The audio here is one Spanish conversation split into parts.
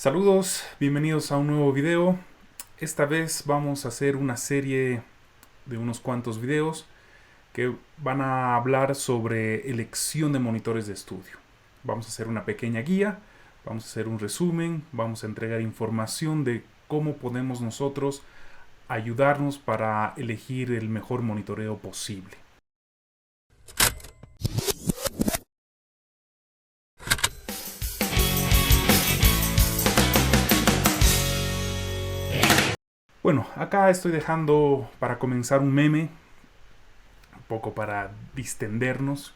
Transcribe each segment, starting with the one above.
Saludos, bienvenidos a un nuevo video. Esta vez vamos a hacer una serie de unos cuantos videos que van a hablar sobre elección de monitores de estudio. Vamos a hacer una pequeña guía, vamos a hacer un resumen, vamos a entregar información de cómo podemos nosotros ayudarnos para elegir el mejor monitoreo posible. Bueno, acá estoy dejando para comenzar un meme, un poco para distendernos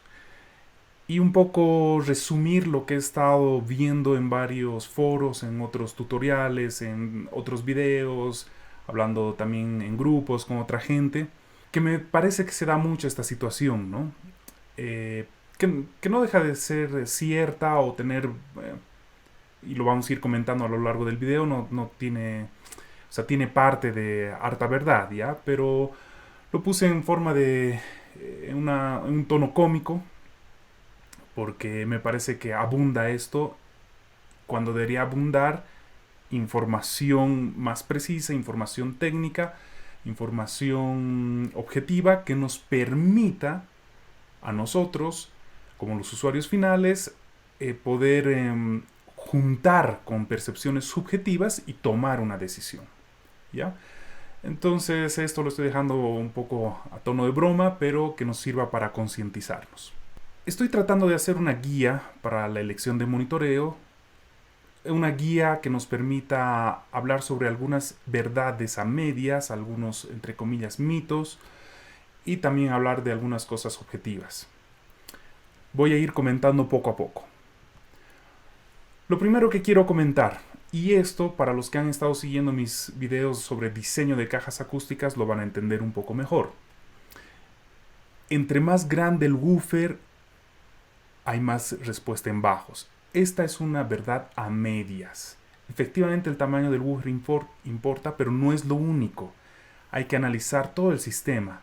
y un poco resumir lo que he estado viendo en varios foros, en otros tutoriales, en otros videos, hablando también en grupos con otra gente, que me parece que se da mucho esta situación, ¿no? Que no deja de ser cierta o tener, y lo vamos a ir comentando a lo largo del video, no tiene, o sea, tiene parte de harta verdad, ¿ya? Pero lo puse en forma de un tono cómico, porque me parece que abunda esto cuando debería abundar información más precisa, información técnica, información objetiva que nos permita a nosotros, como los usuarios finales, poder juntar con percepciones subjetivas y tomar una decisión. ¿Ya? Entonces esto lo estoy dejando un poco a tono de broma, pero que nos sirva para concientizarnos. Estoy tratando de hacer una guía para la elección de monitoreo, una guía que nos permita hablar sobre algunas verdades a medias, algunos, entre comillas, mitos, y también hablar de algunas cosas objetivas. Voy a ir comentando poco a poco. Lo primero que quiero comentar, y esto para los que han estado siguiendo mis videos sobre diseño de cajas acústicas lo van a entender un poco mejor. Entre más grande el woofer, hay más respuesta en bajos. Esta es una verdad a medias. Efectivamente el tamaño del woofer importa, pero no es lo único. Hay que analizar todo el sistema.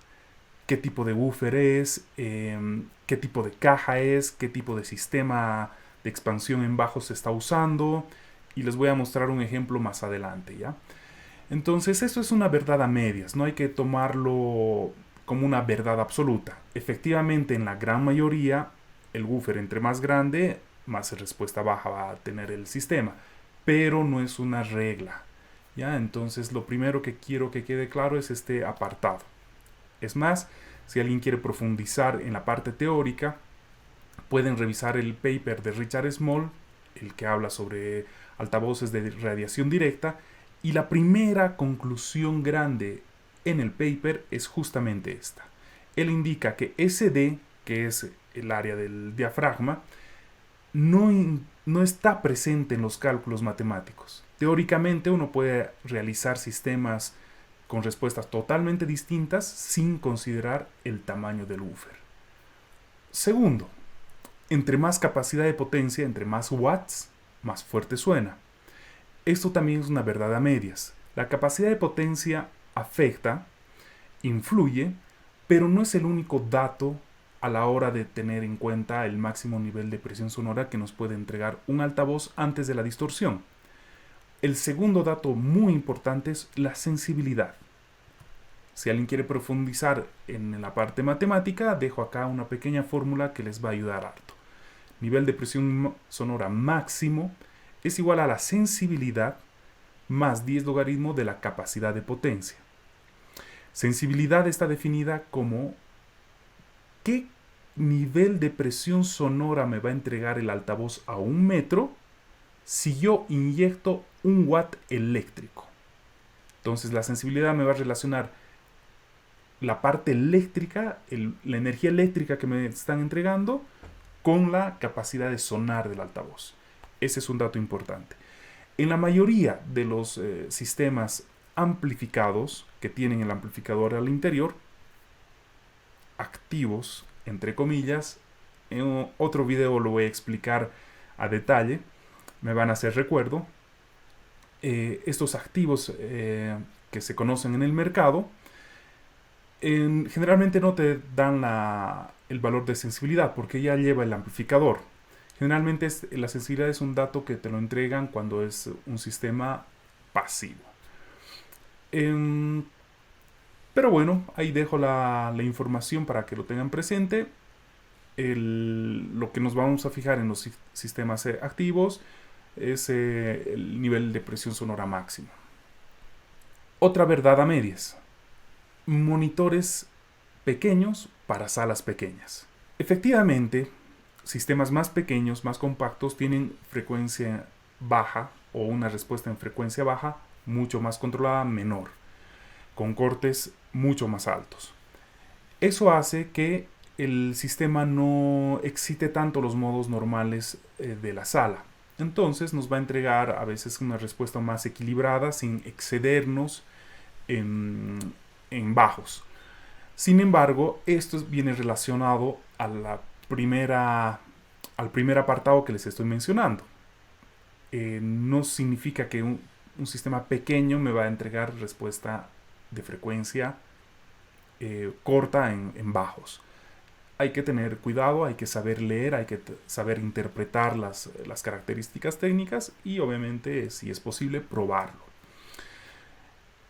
Qué tipo de woofer es, qué tipo de caja es, qué tipo de sistema de expansión en bajos se está usando. Y les voy a mostrar un ejemplo más adelante, ¿ya? Entonces esto es una verdad a medias. No hay que tomarlo como una verdad absoluta. Efectivamente en la gran mayoría el woofer entre más grande, más respuesta baja va a tener el sistema. Pero no es una regla. ¿Ya? Entonces lo primero que quiero que quede claro es este apartado. Es más, si alguien quiere profundizar en la parte teórica, pueden revisar el paper de Richard Small, el que habla sobre altavoces de radiación directa, y la primera conclusión grande en el paper es justamente esta. Él indica que SD, que es el área del diafragma, no está presente en los cálculos matemáticos. Teóricamente uno puede realizar sistemas con respuestas totalmente distintas sin considerar el tamaño del woofer. Segundo, entre más capacidad de potencia, entre más watts, más fuerte suena. Esto también es una verdad a medias. La capacidad de potencia afecta, influye, pero no es el único dato a la hora de tener en cuenta el máximo nivel de presión sonora que nos puede entregar un altavoz antes de la distorsión. El segundo dato muy importante es la sensibilidad. Si alguien quiere profundizar en la parte matemática, dejo acá una pequeña fórmula que les va a ayudar harto. Nivel de presión sonora máximo es igual a la sensibilidad más 10 logaritmo de la capacidad de potencia. Sensibilidad está definida como qué nivel de presión sonora me va a entregar el altavoz a 1 metro si yo inyecto 1 watt eléctrico. Entonces la sensibilidad me va a relacionar la parte eléctrica, la energía eléctrica que me están entregando, con la capacidad de sonar del altavoz. Ese es un dato importante. En la mayoría de los sistemas amplificados que tienen el amplificador al interior, activos, entre comillas, en otro video lo voy a explicar a detalle, me van a hacer recuerdo, estos activos que se conocen en el mercado, generalmente no te dan el valor de sensibilidad porque ya lleva el amplificador. Generalmente la sensibilidad es un dato que te lo entregan cuando es un sistema pasivo. Em, pero bueno, ahí dejo la información para que lo tengan presente. Lo que nos vamos a fijar en los sistemas activos es el nivel de presión sonora máximo. Otra verdad a medias. Monitores pequeños para salas pequeñas. Efectivamente, sistemas más pequeños, más compactos, tienen frecuencia baja o una respuesta en frecuencia baja mucho más controlada, menor, con cortes mucho más altos. Eso hace que el sistema no excite tanto los modos normales de la sala. Entonces nos va a entregar a veces una respuesta más equilibrada sin excedernos en bajos. Sin embargo, esto viene relacionado a al primer apartado que les estoy mencionando. No significa que un sistema pequeño me va a entregar respuesta de frecuencia corta en bajos. Hay que tener cuidado, hay que saber leer, hay que saber interpretar las características técnicas y obviamente, si es posible, probarlo.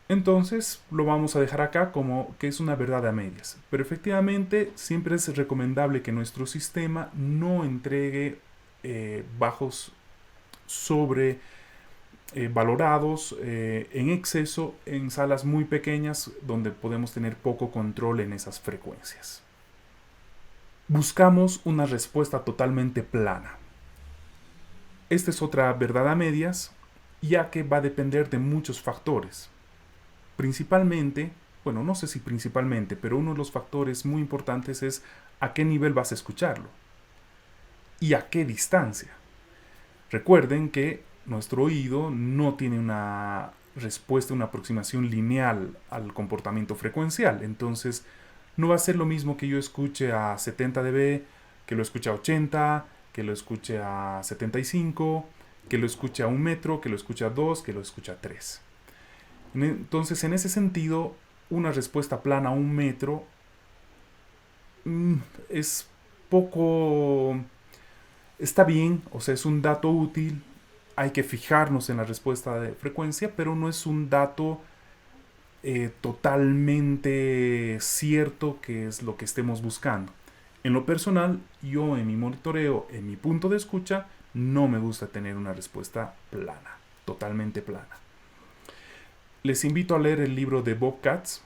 Entonces lo vamos a dejar acá como que es una verdad a medias. Pero efectivamente siempre es recomendable que nuestro sistema no entregue bajos sobre valorados en exceso en salas muy pequeñas donde podemos tener poco control en esas frecuencias. Buscamos una respuesta totalmente plana. Esta es otra verdad a medias, ya que va a depender de muchos factores. Principalmente, bueno, no sé si principalmente, pero uno de los factores muy importantes es a qué nivel vas a escucharlo y a qué distancia. Recuerden que nuestro oído no tiene una respuesta, una aproximación lineal al comportamiento frecuencial. Entonces, no va a ser lo mismo que yo escuche a 70 dB, que lo escuche a 80, que lo escuche a 75, que lo escuche a 1 metro, que lo escuche a 2, que lo escuche a 3. Entonces, en ese sentido, una respuesta plana a 1 metro es poco... Está bien, o sea, es un dato útil, hay que fijarnos en la respuesta de frecuencia, pero no es un dato totalmente cierto que es lo que estemos buscando. En lo personal, yo en mi monitoreo, en mi punto de escucha, no me gusta tener una respuesta plana, totalmente plana. Les invito a leer el libro de Bob Katz,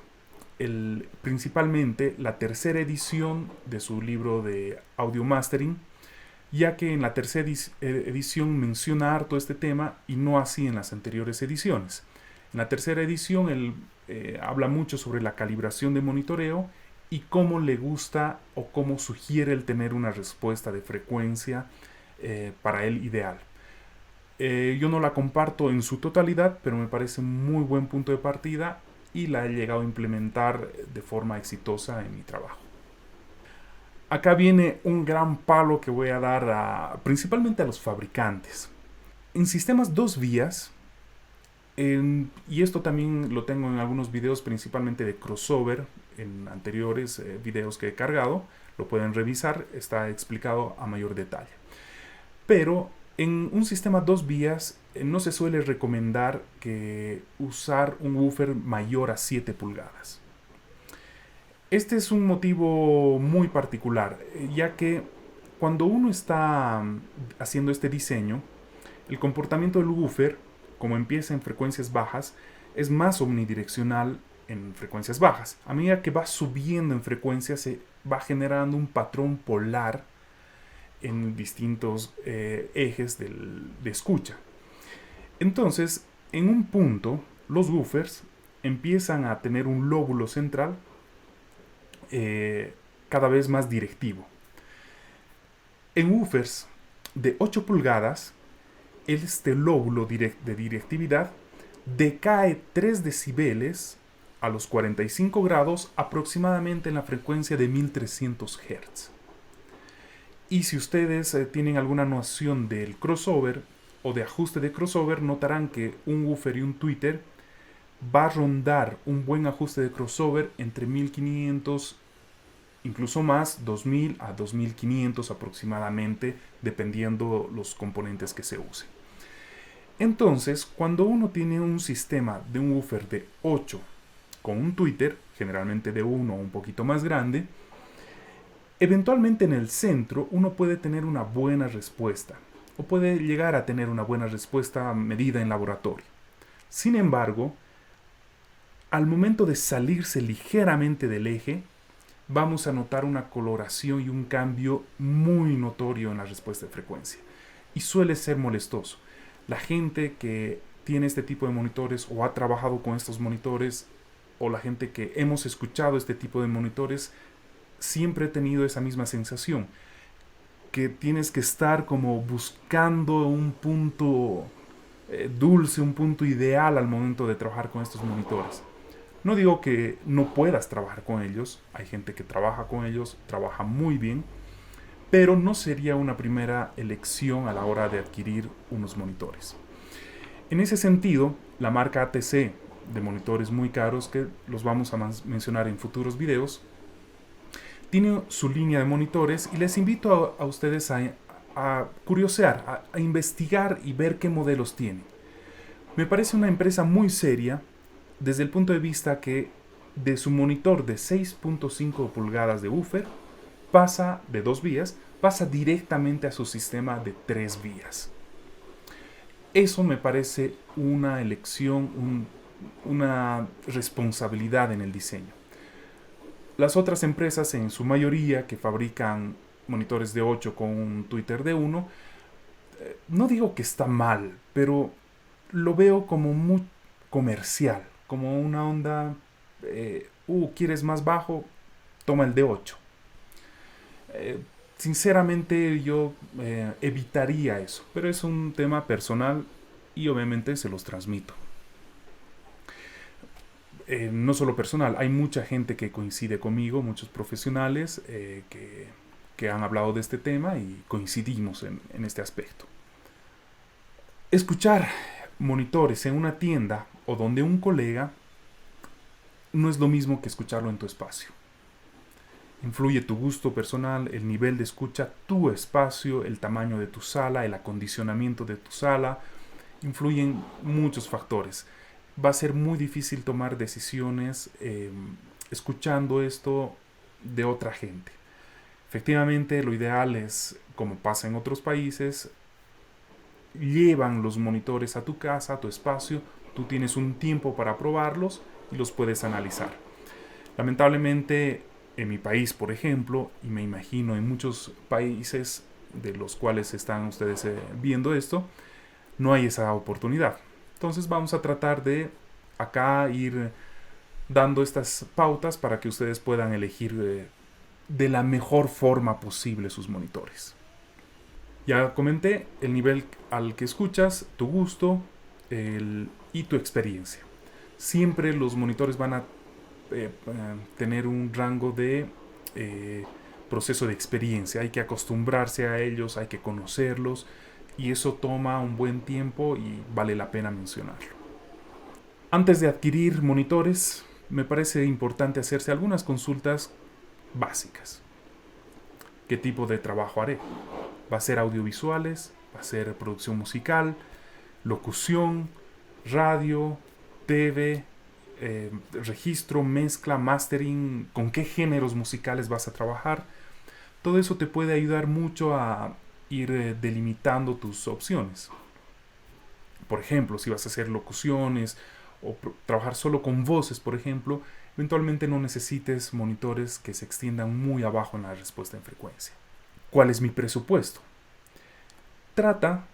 principalmente la tercera edición de su libro de audio mastering, ya que en la tercera edición menciona harto este tema y no así en las anteriores ediciones. En la tercera edición él habla mucho sobre la calibración de monitoreo y cómo le gusta o cómo sugiere el tener una respuesta de frecuencia para él ideal. Yo no la comparto en su totalidad, pero me parece un muy buen punto de partida y la he llegado a implementar de forma exitosa en mi trabajo. Acá viene un gran palo que voy a dar principalmente a los fabricantes. En sistemas 2 vías, y esto también lo tengo en algunos videos principalmente de crossover, en anteriores videos que he cargado, lo pueden revisar, está explicado a mayor detalle. Pero en un sistema 2 vías no se suele recomendar que usar un woofer mayor a 7 pulgadas. Este es un motivo muy particular, ya que cuando uno está haciendo este diseño, el comportamiento del woofer, como empieza en frecuencias bajas, es más omnidireccional en frecuencias bajas. A medida que va subiendo en frecuencia, se va generando un patrón polar en distintos ejes de escucha. Entonces, en un punto, los woofers empiezan a tener un lóbulo central cada vez más directivo. En woofers de 8 pulgadas, este lóbulo de directividad decae 3 decibeles a los 45 grados aproximadamente en la frecuencia de 1300 Hz. Y si ustedes tienen alguna noción del crossover o de ajuste de crossover, notarán que un woofer y un tweeter va a rondar un buen ajuste de crossover entre 1500 incluso más, 2000 a 2500 aproximadamente, dependiendo los componentes que se usen. Entonces, cuando uno tiene un sistema de un woofer de 8 con un tweeter, generalmente de 1 o un poquito más grande, eventualmente en el centro uno puede tener una buena respuesta, o puede llegar a tener una buena respuesta medida en laboratorio. Sin embargo, al momento de salirse ligeramente del eje, vamos a notar una coloración y un cambio muy notorio en la respuesta de frecuencia. Y suele ser molestoso. La gente que tiene este tipo de monitores o ha trabajado con estos monitores, o la gente que hemos escuchado este tipo de monitores, siempre he tenido esa misma sensación, que tienes que estar como buscando un punto dulce, un punto ideal al momento de trabajar con estos monitores. No digo que no puedas trabajar con ellos, hay gente que trabaja con ellos, trabaja muy bien, pero no sería una primera elección a la hora de adquirir unos monitores. En ese sentido, la marca ATC, de monitores muy caros que los vamos a mencionar en futuros videos, tiene su línea de monitores y les invito a ustedes a curiosear, a investigar y ver qué modelos tienen. Me parece una empresa muy seria desde el punto de vista que de su monitor de 6.5 pulgadas de woofer pasa de 2 vías, pasa directamente a su sistema de 3 vías. Eso me parece una elección, una responsabilidad en el diseño. Las otras empresas, en su mayoría, que fabrican monitores de 8 con un tweeter de 1, no digo que está mal, pero lo veo como muy comercial, como una onda, ¿quieres más bajo? Toma el de 8. Sinceramente yo evitaría eso, pero es un tema personal y obviamente se los transmito. No solo personal, hay mucha gente que coincide conmigo, muchos profesionales que han hablado de este tema y coincidimos en este aspecto. Escuchar monitores en una tienda o donde un colega no es lo mismo que escucharlo en tu espacio. Influye tu gusto personal, el nivel de escucha, tu espacio, el tamaño de tu sala, el acondicionamiento de tu sala. Influyen muchos factores. Va a ser muy difícil tomar decisiones escuchando esto de otra gente. Efectivamente, lo ideal es, como pasa en otros países, llevan los monitores a tu casa, a tu espacio, tú tienes un tiempo para probarlos y los puedes analizar. Lamentablemente, en mi país, por ejemplo, y me imagino en muchos países de los cuales están ustedes viendo esto, no hay esa oportunidad. Entonces vamos a tratar de acá ir dando estas pautas para que ustedes puedan elegir de la mejor forma posible sus monitores. Ya comenté el nivel al que escuchas, tu gusto y tu experiencia. Siempre los monitores van a tener un rango de proceso de experiencia. Hay que acostumbrarse a ellos, hay que conocerlos y eso toma un buen tiempo y vale la pena mencionarlo. Antes de adquirir monitores, me parece importante hacerse algunas consultas básicas. ¿Qué tipo de trabajo haré? ¿Va a ser audiovisuales? ¿Va a ser producción musical? ¿Locución? ¿Radio? ¿TV? ¿Registro? ¿Mezcla? ¿Mastering? ¿Con qué géneros musicales vas a trabajar? Todo eso te puede ayudar mucho a ir delimitando tus opciones. Por ejemplo, si vas a hacer locuciones o trabajar solo con voces, por ejemplo, eventualmente no necesites monitores que se extiendan muy abajo en la respuesta en frecuencia. ¿Cuál es mi presupuesto? Trata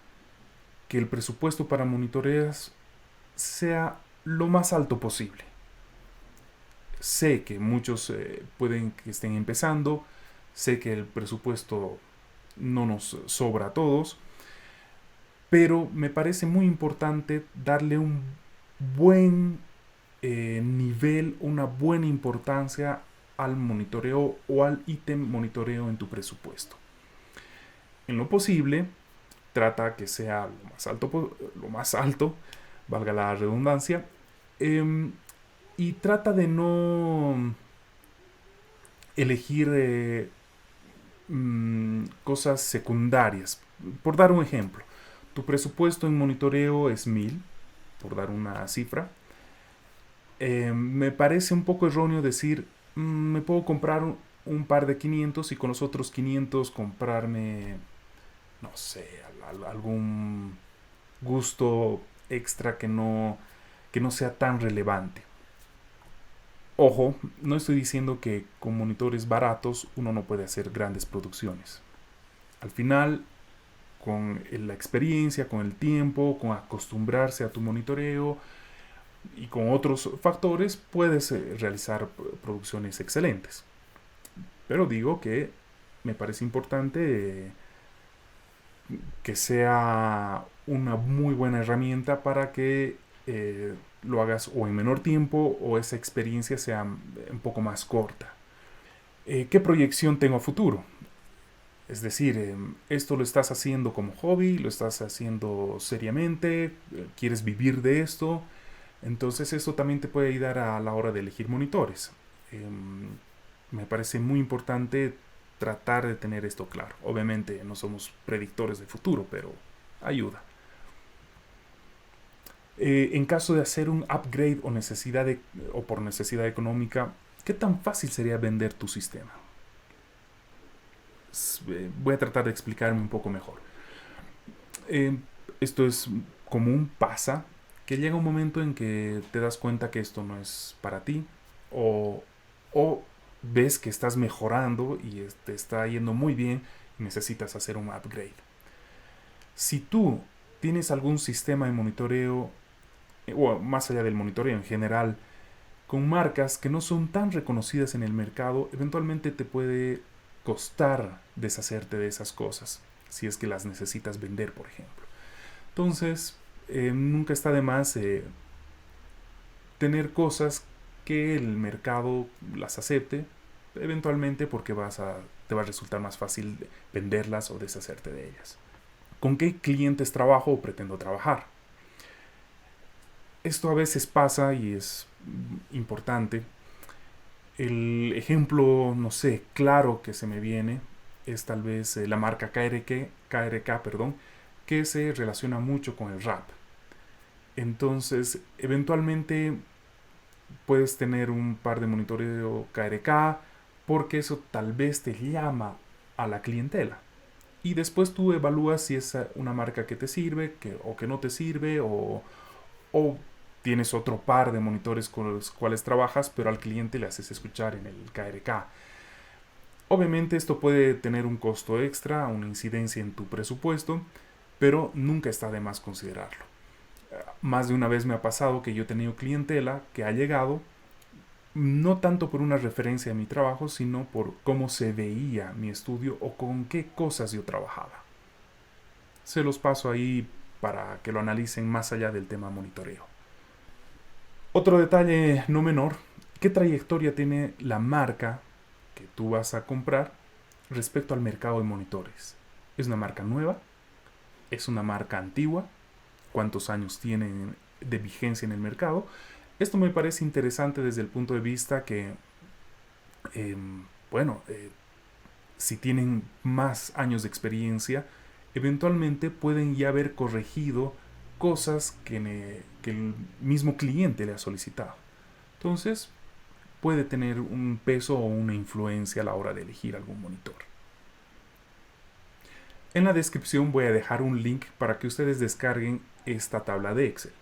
que el presupuesto para monitoreos sea lo más alto posible. Sé que muchos pueden que estén empezando, sé que el presupuesto no nos sobra a todos, pero me parece muy importante darle un buen nivel, una buena importancia al monitoreo o al ítem monitoreo en tu presupuesto. En lo posible, trata que sea lo más alto, valga la redundancia, y trata de no elegir cosas secundarias. Por dar un ejemplo, tu presupuesto en monitoreo es 1000, por dar una cifra. Me parece un poco erróneo decir, me puedo comprar un par de 500 y con los otros 500 comprarme, no sé, algún gusto extra que no sea tan relevante. Ojo, no estoy diciendo que con monitores baratos uno no puede hacer grandes producciones. Al final, con la experiencia, con el tiempo, con acostumbrarse a tu monitoreo y con otros factores, puedes realizar producciones excelentes. Pero digo que me parece importante que sea una muy buena herramienta para que lo hagas o en menor tiempo o esa experiencia sea un poco más corta. ¿Qué proyección tengo a futuro? Es decir, esto lo estás haciendo como hobby, lo estás haciendo seriamente, quieres vivir de esto, entonces eso también te puede ayudar a la hora de elegir monitores. Me parece muy importante tratar de tener esto claro. Obviamente no somos predictores del futuro, pero ayuda. En caso de hacer un upgrade o por necesidad económica, ¿qué tan fácil sería vender tu sistema? Voy a tratar de explicarme un poco mejor. Eh, Esto es común, pasa, que llega un momento en que te das cuenta que esto no es para ti o, o ves que estás mejorando y te está yendo muy bien y necesitas hacer un upgrade. Si tú tienes algún sistema de monitoreo, o más allá del monitoreo en general, con marcas que no son tan reconocidas en el mercado, eventualmente te puede costar deshacerte de esas cosas, si es que las necesitas vender, por ejemplo. Entonces, nunca está de más tener cosas que el mercado las acepte, eventualmente porque te va a resultar más fácil venderlas o deshacerte de ellas. ¿Con qué clientes trabajo o pretendo trabajar? Esto a veces pasa y es importante. El ejemplo, no sé, claro que se me viene es tal vez la marca KRK, perdón, que se relaciona mucho con el rap. Entonces, eventualmente puedes tener un par de monitoreo KRK porque eso tal vez te llama a la clientela. Y después tú evalúas si es una marca que te sirve o que no te sirve o tienes otro par de monitores con los cuales trabajas, pero al cliente le haces escuchar en el KRK. Obviamente esto puede tener un costo extra, una incidencia en tu presupuesto, pero nunca está de más considerarlo. Más de una vez me ha pasado que yo he tenido clientela que ha llegado no tanto por una referencia a mi trabajo, sino por cómo se veía mi estudio o con qué cosas yo trabajaba. Se los paso ahí para que lo analicen más allá del tema monitoreo. Otro detalle no menor, ¿qué trayectoria tiene la marca que tú vas a comprar respecto al mercado de monitores? ¿Es una marca nueva? ¿Es una marca antigua? ¿Cuántos años tienen de vigencia en el mercado? Esto me parece interesante desde el punto de vista que, eh, bueno, si tienen más años de experiencia, eventualmente pueden ya haber corregido cosas que el mismo cliente le ha solicitado. Entonces, puede tener un peso o una influencia a la hora de elegir algún monitor. En la descripción voy a dejar un link para que ustedes descarguen esta tabla de Excel.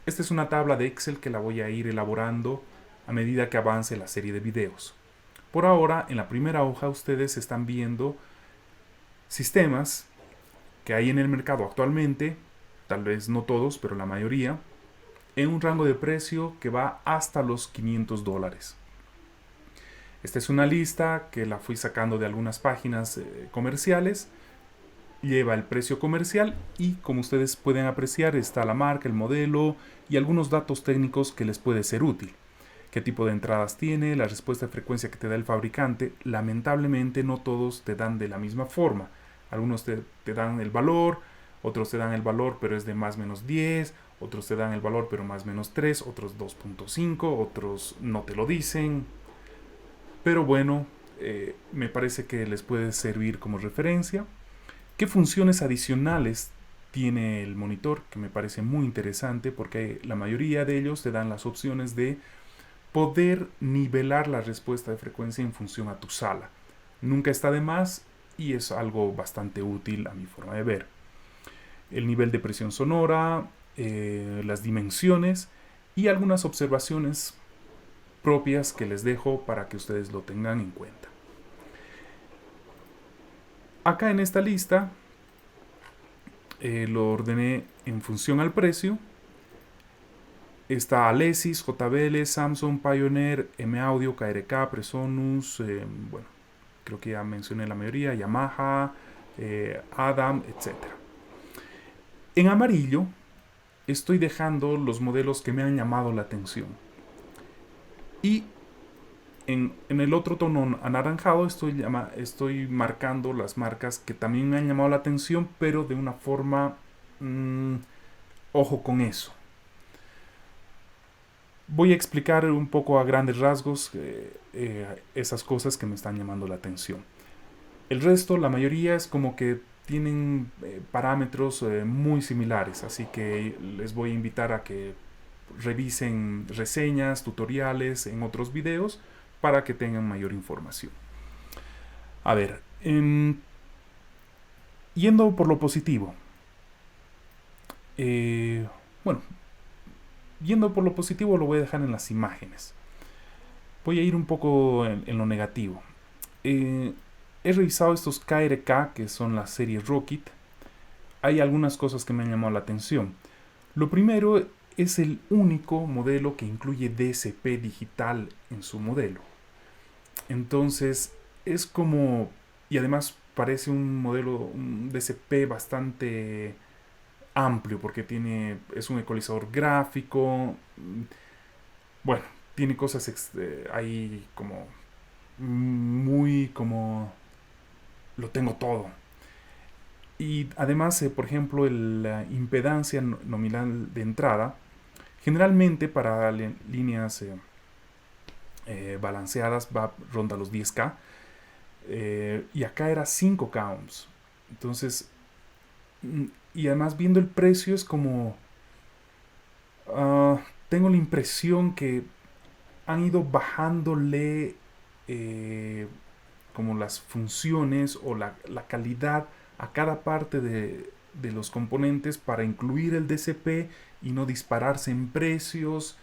Esta es una tabla de Excel que la voy a ir elaborando a medida que avance la serie de videos. Por ahora, en la primera hoja ustedes están viendo sistemas que hay en el mercado actualmente, tal vez no todos, pero la mayoría, en un rango de precio que va hasta los $500. Esta es una lista que la fui sacando de algunas páginas comerciales. Lleva el precio comercial y, como ustedes pueden apreciar, está la marca, el modelo y algunos datos técnicos que les puede ser útil. Qué tipo de entradas tiene, la respuesta de frecuencia que te da el fabricante. Lamentablemente no todos te dan de la misma forma. Algunos te dan el valor, otros te dan el valor pero es de más o menos 10, otros te dan el valor pero más o menos 3, otros 2.5, otros no te lo dicen. Pero bueno, me parece que les puede servir como referencia. ¿Qué funciones adicionales tiene el monitor? Que me parece muy interesante porque la mayoría de ellos te dan las opciones de poder nivelar la respuesta de frecuencia en función a tu sala. Nunca está de más y es algo bastante útil a mi forma de ver. El nivel de presión sonora, las dimensiones y algunas observaciones propias que les dejo para que ustedes lo tengan en cuenta. Acá en esta lista lo ordené en función al precio. Está Alesis, JBL, Samsung, Pioneer, M-Audio, KRK, Presonus, bueno, creo que ya mencioné la mayoría, Yamaha, Adam, etc. En amarillo estoy dejando los modelos que me han llamado la atención. Y en el otro tono anaranjado estoy marcando las marcas que también me han llamado la atención, pero de una forma, ojo con eso. Voy a explicar un poco a grandes rasgos esas cosas que me están llamando la atención. El resto, la mayoría, es como que tienen parámetros muy similares, así que les voy a invitar a que revisen reseñas, tutoriales en otros videos para que tengan mayor información. A ver, yendo por lo positivo. Bueno, yendo por lo positivo lo voy a dejar en las imágenes. Voy a ir un poco en lo negativo. He revisado estos KRK, que son la serie Rocket. Hay algunas cosas que me han llamado la atención. Lo primero es el único modelo que incluye DSP digital en su modelo. Entonces es como, y además parece un modelo, un DSP bastante amplio porque es un ecualizador gráfico. Bueno, tiene cosas ahí como muy como lo tengo todo. Y además, por ejemplo, la impedancia nominal de entrada, generalmente para líneas balanceadas ronda los 10K, y acá era 5K ohms. Entonces, y además viendo el precio es como, tengo la impresión que han ido bajándole como las funciones o la calidad a cada parte de los componentes para incluir el DCP y no dispararse en precios.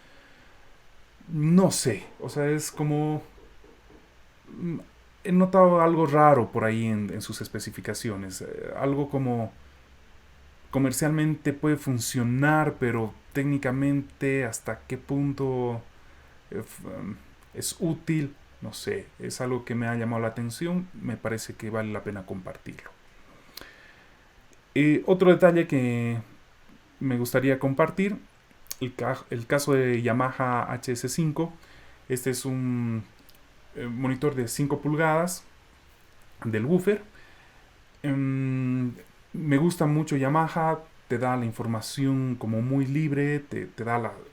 No sé, o sea, es como, he notado algo raro por ahí en sus especificaciones. Algo como comercialmente puede funcionar, pero técnicamente hasta qué punto es útil, no sé. Es algo que me ha llamado la atención, me parece que vale la pena compartirlo. Otro detalle que me gustaría compartir, el caso de Yamaha HS5. Este es un monitor de 5 pulgadas del woofer. Me gusta mucho Yamaha, te da la información como muy libre,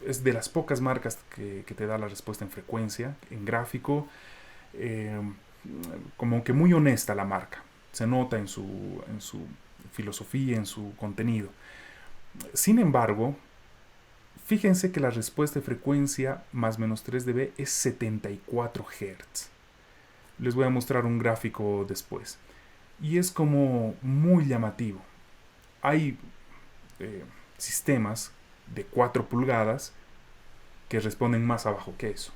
es de las pocas marcas que te da la respuesta en frecuencia, en gráfico, como que muy honesta la marca, se nota en su filosofía, en su contenido. Sin embargo, fíjense que la respuesta de frecuencia más menos 3 dB es 74 Hz. Les voy a mostrar un gráfico después. Y es como muy llamativo. Hay sistemas de 4 pulgadas que responden más abajo que eso.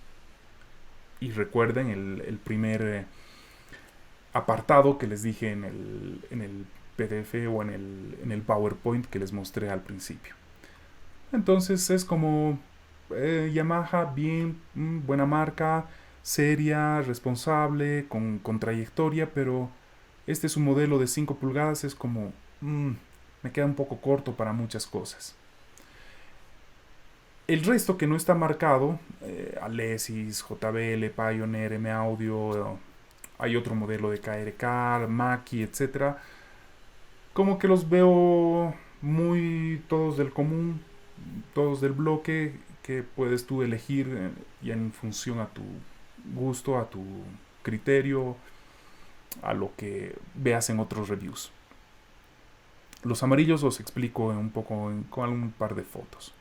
Y recuerden el primer apartado que les dije en el PDF o en el PowerPoint que les mostré al principio. Entonces es como Yamaha, bien, buena marca, seria, responsable, con trayectoria, pero este es un modelo de 5 pulgadas, es como, me queda un poco corto para muchas cosas. El resto que no está marcado, Alesis, JBL, Pioneer, M-Audio, hay otro modelo de KRK, Mackie, etc. Como que los veo muy todos del común, todos del bloque, que puedes tú elegir ya en función a tu gusto, a tu criterio, a lo que veas en otros reviews. Los amarillos los explico un poco con un par de fotos.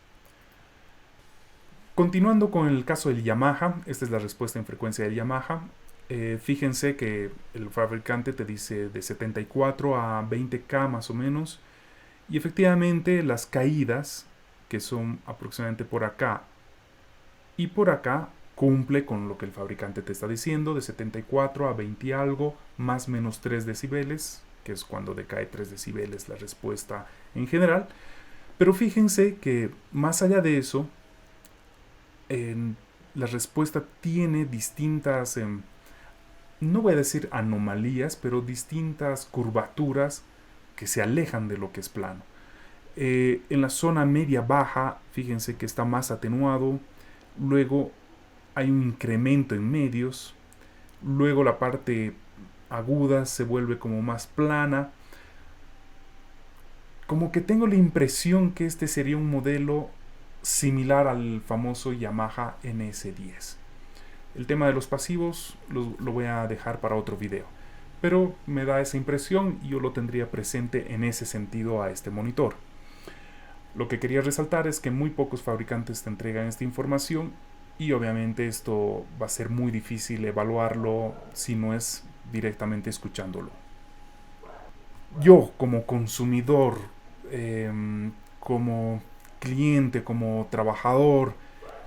Continuando con el caso del Yamaha, esta es la respuesta en frecuencia del Yamaha. Fíjense que el fabricante te dice de 74 a 20K más o menos. Y efectivamente las caídas, que son aproximadamente por acá y por acá, cumple con lo que el fabricante te está diciendo, de 74 a 20 y algo, más menos 3 decibeles, que es cuando decae 3 decibeles la respuesta en general. Pero fíjense que más allá de eso, la respuesta tiene distintas, no voy a decir anomalías, pero distintas curvaturas que se alejan de lo que es plano. En la zona media-baja, fíjense que está más atenuado, luego hay un incremento en medios, luego la parte aguda se vuelve como más plana. Como que tengo la impresión que este sería un modelo similar al famoso Yamaha NS10. El tema de los pasivos lo voy a dejar para otro video, pero me da esa impresión y yo lo tendría presente en ese sentido a este monitor. Lo que quería resaltar es que muy pocos fabricantes te entregan esta información y obviamente esto va a ser muy difícil evaluarlo si no es directamente escuchándolo. Yo como consumidor, como cliente, como trabajador,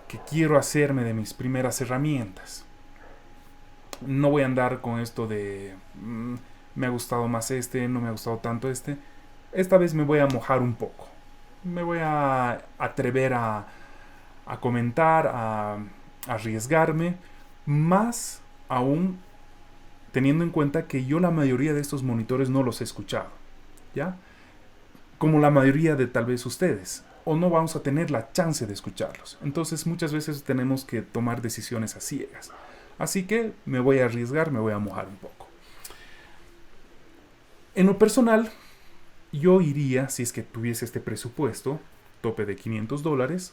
que quiero hacerme de mis primeras herramientas, no voy a andar con esto de me ha gustado más este, no me ha gustado tanto este. Esta vez me voy a mojar un poco. Me voy a atrever a comentar, a arriesgarme, más aún teniendo en cuenta que yo la mayoría de estos monitores no los he escuchado, ¿ya? Como la mayoría de tal vez ustedes, o no vamos a tener la chance de escucharlos. Entonces muchas veces tenemos que tomar decisiones a ciegas. Así que me voy a arriesgar, me voy a mojar un poco. En lo personal, yo iría, si es que tuviese este presupuesto, tope de $500,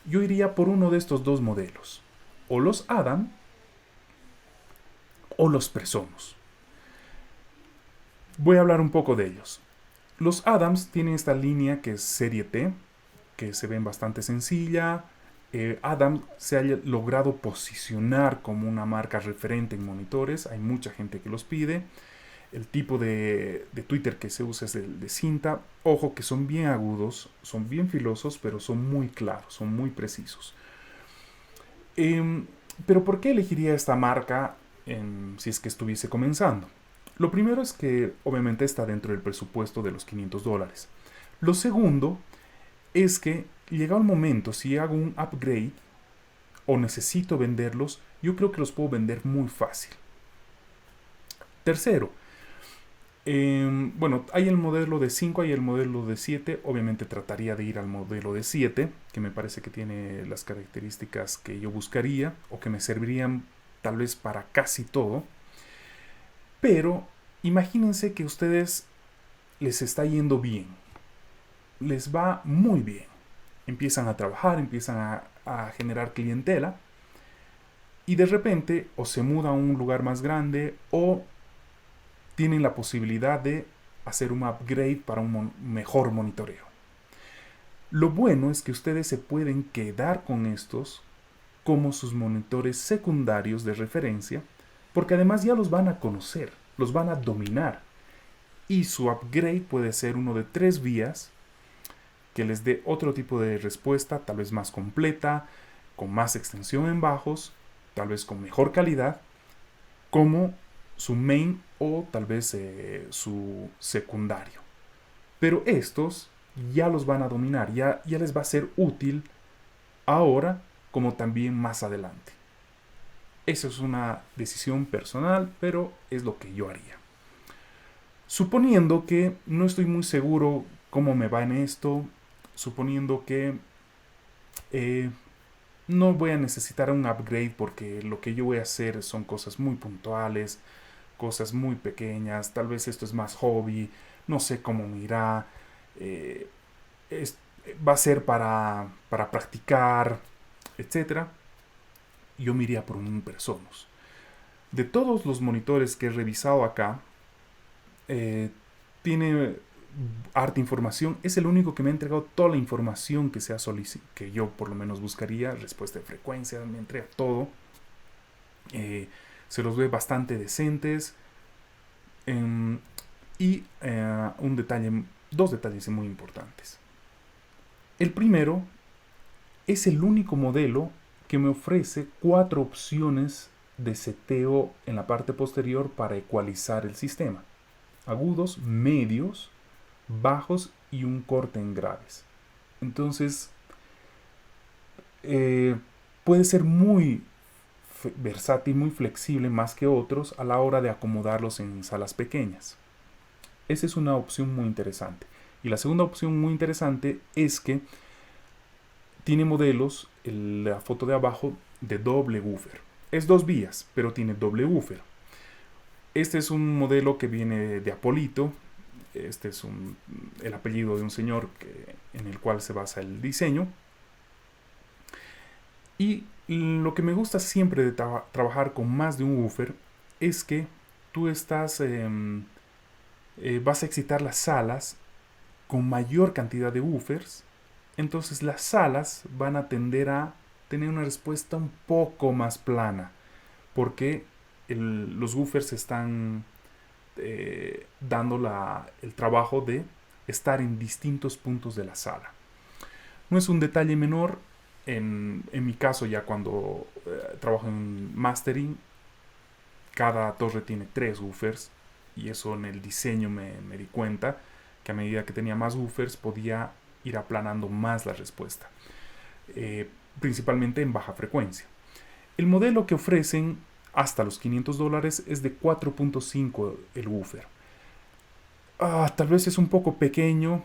yo iría por uno de estos dos modelos. O los Adam o los Presonus. Voy a hablar un poco de ellos. Los Adams tienen esta línea que es serie T, que se ven bastante sencilla. Adam se ha logrado posicionar como una marca referente en monitores. Hay mucha gente que los pide. El tipo de Twitter que se usa es el de cinta. Ojo que son bien agudos, son bien filosos, pero son muy claros, son muy precisos. Pero ¿por qué elegiría esta marca si es que estuviese comenzando? Lo primero es que obviamente está dentro del presupuesto de los $500. Lo segundo es que llegado el momento, si hago un upgrade o necesito venderlos, yo creo que los puedo vender muy fácil. Tercero, bueno, hay el modelo de 5, hay el modelo de 7. Obviamente trataría de ir al modelo de 7, que me parece que tiene las características que yo buscaría o que me servirían tal vez para casi todo. Pero imagínense que a ustedes les está yendo bien, les va muy bien. Empiezan a trabajar, empiezan a generar clientela y de repente o se muda a un lugar más grande o tienen la posibilidad de hacer un upgrade para un mejor monitoreo. Lo bueno es que ustedes se pueden quedar con estos como sus monitores secundarios de referencia, porque además ya los van a conocer, los van a dominar. Y su upgrade puede ser uno de 3 vías que les dé otro tipo de respuesta, tal vez más completa, con más extensión en bajos, tal vez con mejor calidad, como su main o tal vez su secundario. Pero estos ya los van a dominar, ya les va a ser útil ahora como también más adelante. Esa es una decisión personal, pero es lo que yo haría. Suponiendo que no estoy muy seguro cómo me va en esto, suponiendo que no voy a necesitar un upgrade porque lo que yo voy a hacer son cosas muy puntuales, cosas muy pequeñas, tal vez esto es más hobby, no sé cómo me irá, va a ser para practicar, etc. Yo me iría por un Presonus. De todos los monitores que he revisado acá, tiene harta información. Es el único que me ha entregado toda la información que que yo por lo menos buscaría. Respuesta de frecuencia, me entrega todo. Se los ve bastante decentes. Y dos detalles muy importantes. El primero es el único modelo que me ofrece 4 opciones de seteo en la parte posterior para ecualizar el sistema: agudos, medios, bajos y un corte en graves. Entonces, puede ser muy versátil, muy flexible más que otros a la hora de acomodarlos en salas pequeñas. Esa es una opción muy interesante. Y la segunda opción muy interesante es que tiene modelos, la foto de abajo, de doble woofer. Es 2 vías, pero tiene doble woofer. Este es un modelo que viene de Apolito. Este es el apellido de un señor en el cual se basa el diseño. Y lo que me gusta siempre de trabajar con más de un woofer es que tú vas a excitar las salas con mayor cantidad de woofers. Entonces las salas van a tender a tener una respuesta un poco más plana, porque los woofers están dando el trabajo de estar en distintos puntos de la sala. No es un detalle menor. En mi caso, ya cuando trabajo en mastering, cada torre tiene 3 woofers, y eso en el diseño me di cuenta que a medida que tenía más woofers podía ir aplanando más la respuesta, principalmente en baja frecuencia. El modelo que ofrecen hasta los $500 es de 4.5 el woofer. Tal vez es un poco pequeño,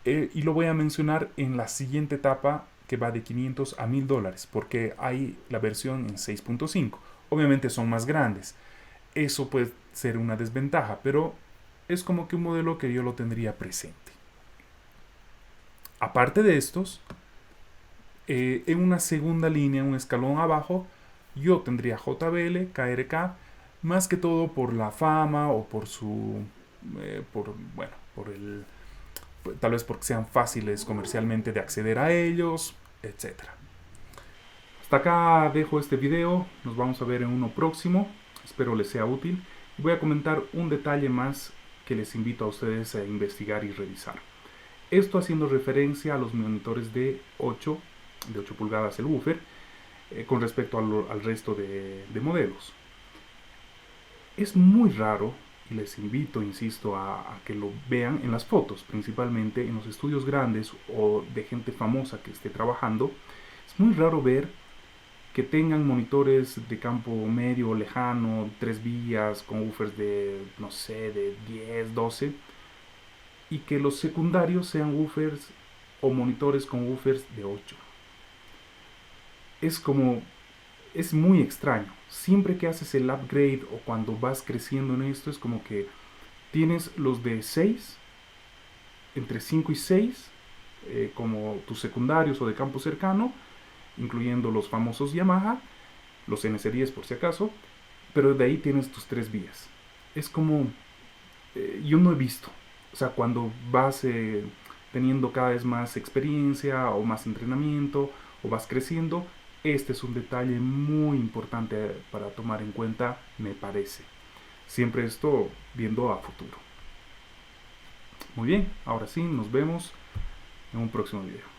y lo voy a mencionar en la siguiente etapa, que va de $500 a $1000, porque hay la versión en 6.5. Obviamente son más grandes. Eso puede ser una desventaja, pero es como que un modelo que yo lo tendría presente. Aparte de estos, en una segunda línea, un escalón abajo, yo tendría JBL, KRK, más que todo por la fama o por tal vez porque sean fáciles comercialmente de acceder a ellos, etc. Hasta acá dejo este video. Nos vamos a ver en uno próximo. Espero les sea útil. Voy a comentar un detalle más que les invito a ustedes a investigar y revisar. Esto haciendo referencia a los monitores de 8 pulgadas el woofer, con respecto al resto de modelos. Es muy raro, y les invito, insisto, a que lo vean en las fotos, principalmente en los estudios grandes o de gente famosa que esté trabajando. Es muy raro ver que tengan monitores de campo medio o lejano, 3 vías, con woofers de, no sé, de 10, 12, y que los secundarios sean woofers o monitores con woofers de 8. Es muy extraño. Siempre que haces el upgrade o cuando vas creciendo en esto, es como que tienes los de 6, entre 5 y 6, como tus secundarios o de campo cercano, incluyendo los famosos Yamaha, los NC10 por si acaso, pero de ahí tienes tus 3 vías. Es como, yo no he visto, o sea, cuando vas teniendo cada vez más experiencia o más entrenamiento o vas creciendo, este es un detalle muy importante para tomar en cuenta, me parece. Siempre esto viendo a futuro. Muy bien, ahora sí, nos vemos en un próximo video.